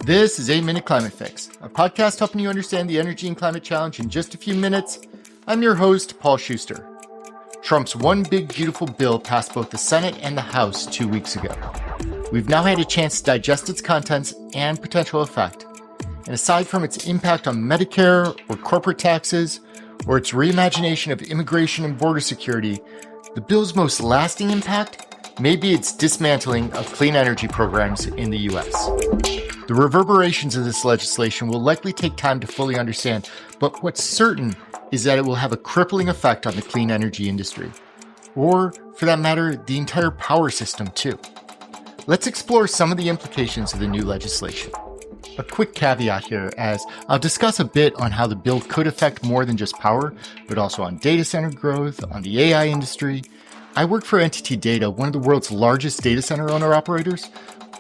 This is 8 Minute Climate Fix, a podcast helping you understand the energy and climate challenge in just a few minutes. I'm your host, Paul Schuster. Trump's One Big Beautiful Bill passed both the Senate and the House 2 weeks ago. We've now had a chance to digest its contents and potential effect. And aside from its impact on Medicare or corporate taxes, or its reimagination of immigration and border security, the bill's most lasting impact may be its dismantling of clean energy programs in the U.S. The reverberations of this legislation will likely take time to fully understand, but what's certain is that it will have a crippling effect on the clean energy industry, or, for that matter, the entire power system too. Let's explore some of the implications of the new legislation. A quick caveat here, as I'll discuss a bit on how the bill could affect more than just power, but also on data center growth, on the AI industry. I work for Entity Data, one of the world's largest data center owner-operators,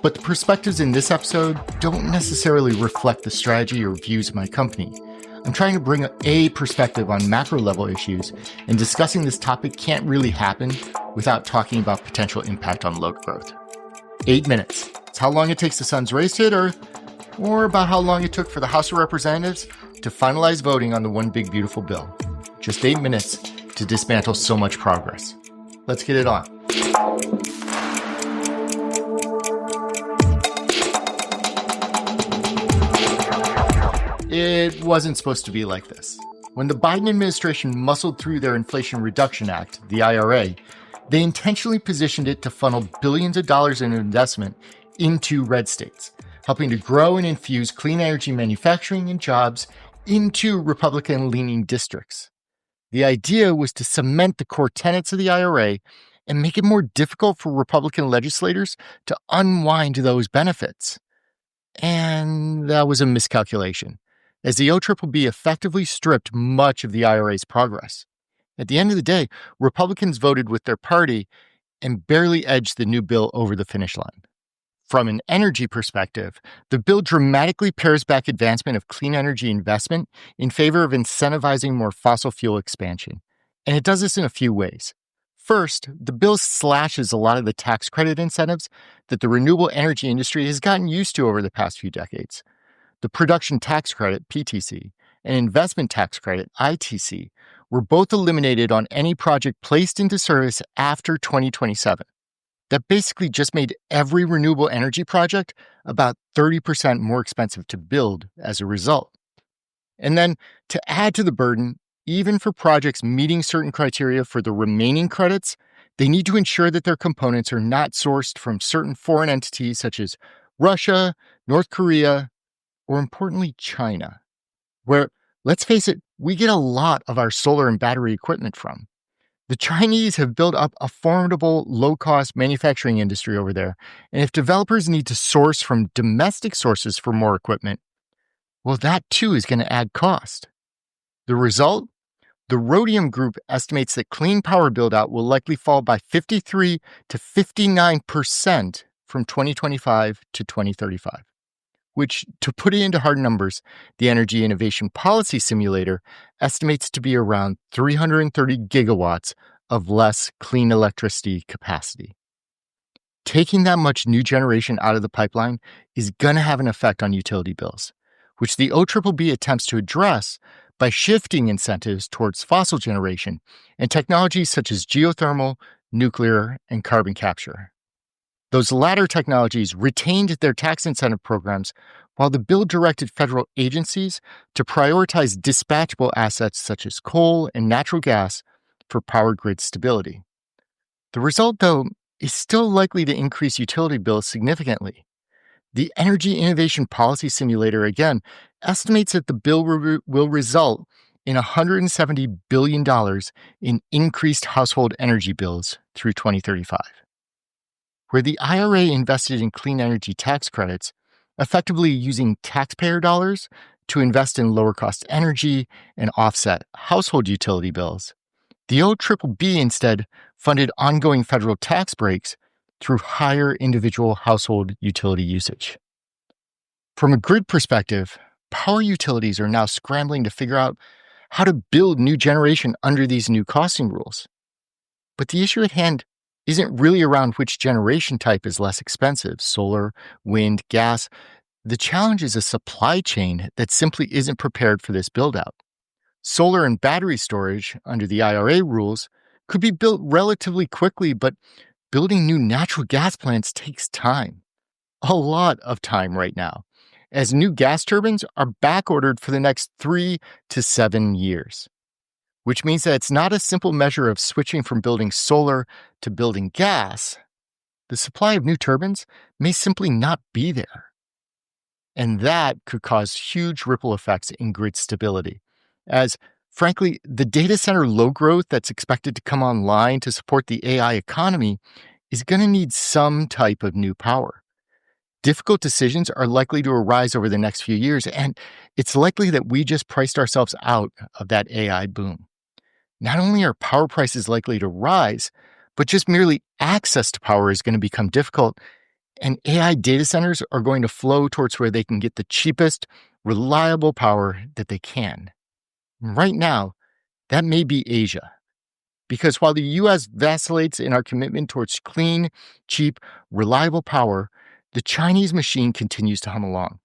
but the perspectives in this episode don't necessarily reflect the strategy or views of my company. I'm trying to bring a perspective on macro-level issues, and discussing this topic can't really happen without talking about potential impact on load growth. 8 minutes. It's how long it takes the sun's rays to hit Earth, or about how long it took for the House of Representatives to finalize voting on the One Big Beautiful Bill. Just 8 minutes to dismantle so much progress. Let's get it on. It wasn't supposed to be like this. When the Biden administration muscled through their Inflation Reduction Act, the IRA, they intentionally positioned it to funnel billions of dollars in investment into red states, helping to grow and infuse clean energy manufacturing and jobs into Republican-leaning districts. The idea was to cement the core tenets of the IRA and make it more difficult for Republican legislators to unwind those benefits. And that was a miscalculation, as the OBBB effectively stripped much of the IRA's progress. At the end of the day, Republicans voted with their party and barely edged the new bill over the finish line. From an energy perspective, the bill dramatically pares back advancement of clean energy investment in favor of incentivizing more fossil fuel expansion. And it does this in a few ways. First, the bill slashes a lot of the tax credit incentives that the renewable energy industry has gotten used to over the past few decades. The production tax credit, PTC, and investment tax credit, ITC, were both eliminated on any project placed into service after 2027. That basically just made every renewable energy project about 30% more expensive to build as a result. And then, to add to the burden, even for projects meeting certain criteria for the remaining credits, they need to ensure that their components are not sourced from certain foreign entities such as Russia, North Korea, or importantly, China, where, let's face it, we get a lot of our solar and battery equipment from. The Chinese have built up a formidable low-cost manufacturing industry over there, and if developers need to source from domestic sources for more equipment, well, that too is going to add cost. The result? The Rhodium Group estimates that clean power build-out will likely fall by 53 to 59% from 2025 to 2035. Which, to put it into hard numbers, the Energy Innovation Policy Simulator estimates to be around 330 gigawatts of less clean electricity capacity. Taking that much new generation out of the pipeline is going to have an effect on utility bills, which the OBBB attempts to address by shifting incentives towards fossil generation and technologies such as geothermal, nuclear, and carbon capture. Those latter technologies retained their tax incentive programs, while the bill directed federal agencies to prioritize dispatchable assets such as coal and natural gas for power grid stability. The result, though, is still likely to increase utility bills significantly. The Energy Innovation Policy Simulator, again, estimates that the bill will result in $170 billion in increased household energy bills through 2035. Where the IRA invested in clean energy tax credits, effectively using taxpayer dollars to invest in lower-cost energy and offset household utility bills, the OBBB instead funded ongoing federal tax breaks through higher individual household utility usage. From a grid perspective, power utilities are now scrambling to figure out how to build new generation under these new costing rules. But the issue at hand isn't really around which generation type is less expensive, solar, wind, gas. The challenge is a supply chain that simply isn't prepared for this build-out. Solar and battery storage, under the IRA rules, could be built relatively quickly, but building new natural gas plants takes time. A lot of time right now, as new gas turbines are backordered for the next 3 to 7 years, which means that it's not a simple measure of switching from building solar to building gas. The supply of new turbines may simply not be there. And that could cause huge ripple effects in grid stability, as frankly, the data center load growth that's expected to come online to support the AI economy is going to need some type of new power. Difficult decisions are likely to arise over the next few years, and it's likely that we just priced ourselves out of that AI boom. Not only are power prices likely to rise, but just merely access to power is going to become difficult, and AI data centers are going to flow towards where they can get the cheapest, reliable power that they can. Right now, that may be Asia. Because while the US vacillates in our commitment towards clean, cheap, reliable power, the Chinese machine continues to hum along.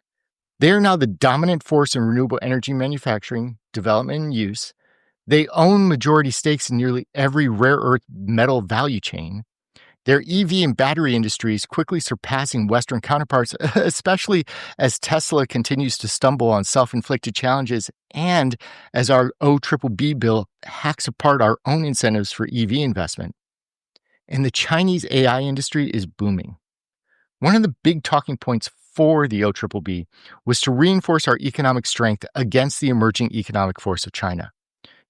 They are now the dominant force in renewable energy manufacturing, development, and use. They own majority stakes in nearly every rare earth metal value chain. Their EV and battery industry is quickly surpassing Western counterparts, especially as Tesla continues to stumble on self-inflicted challenges and as our OBBB bill hacks apart our own incentives for EV investment. And the Chinese AI industry is booming. One of the big talking points for the OBBB was to reinforce our economic strength against the emerging economic force of China.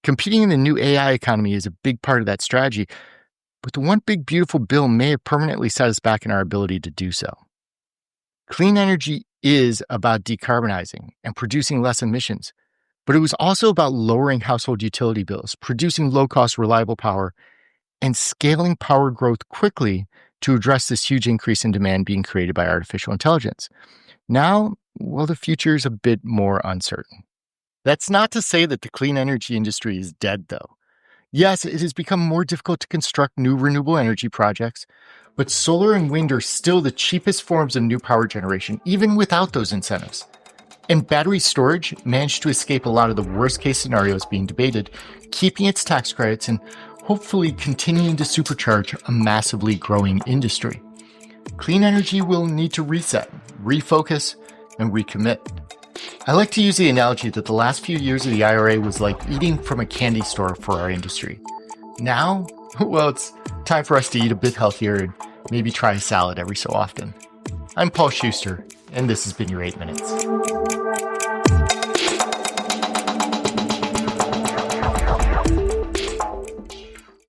Competing in the new AI economy is a big part of that strategy, but the one big beautiful bill may have permanently set us back in our ability to do so. Clean energy is about decarbonizing and producing less emissions, but it was also about lowering household utility bills, producing low-cost, reliable power, and scaling power growth quickly to address this huge increase in demand being created by artificial intelligence. Now, well, the future is a bit more uncertain. That's not to say that the clean energy industry is dead, though. Yes, it has become more difficult to construct new renewable energy projects, but solar and wind are still the cheapest forms of new power generation, even without those incentives. And battery storage managed to escape a lot of the worst-case scenarios being debated, keeping its tax credits and hopefully continuing to supercharge a massively growing industry. Clean energy will need to reset, refocus, and recommit. I like to use the analogy that the last few years of the IRA was like eating from a candy store for our industry. Now, well, it's time for us to eat a bit healthier and maybe try a salad every so often. I'm Paul Schuster, and this has been your 8 Minutes.